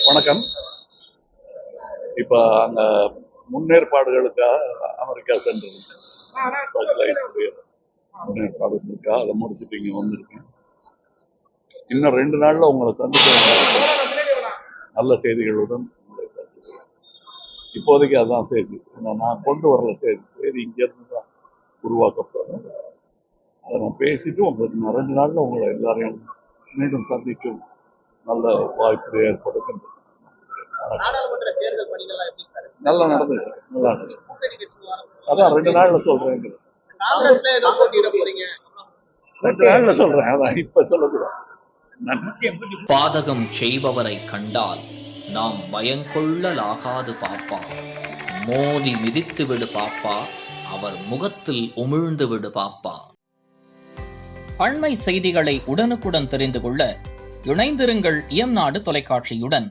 வணக்கம். இப்ப அந்த முன்னேற்பாடுகளுக்காக அமெரிக்கா சென்றிருக்கேன். முன்னேற்பாடுகளுக்காக அதை முடிச்சுட்டு இங்க வந்திருக்கேன். இன்னும் 2 நாள்ல உங்களை சந்திக்க நல்ல செய்திகளுடன் உங்களை சந்திக்கிறேன். இப்போதைக்கு அதுதான் செய்தி. நான் கொண்டு வரல செய்தி இங்க இருந்து தான் உருவாக்கப்படும். அதை நான் பேசிட்டு உங்களுக்கு நான் 2 நாள்ல உங்களை எல்லாரையும் மீண்டும் சந்திக்கும் நல்ல வாய்ப்பு ஏற்படுகின்றது. நல்லா நடந்தது. அதான் 2 நாள்ல சொல்றேன். 2 நாள்ல சொல்றேன். அதான் இப்ப சொல்லக்கூடாது. பாதகம் செய்பவரை கண்டால் நாம் பயங்கொள்ளலாகாது பாப்பா. மோதி மிதித்து விடு பாப்பா, அவர் முகத்தில் உமிழ்ந்து விடு பாப்பா. அண்மை செய்திகளை உடனுக்குடன் தெரிந்து கொள்ள இணைந்திருங்கள் இயம்நாடு தொலைக்காட்சியுடன்.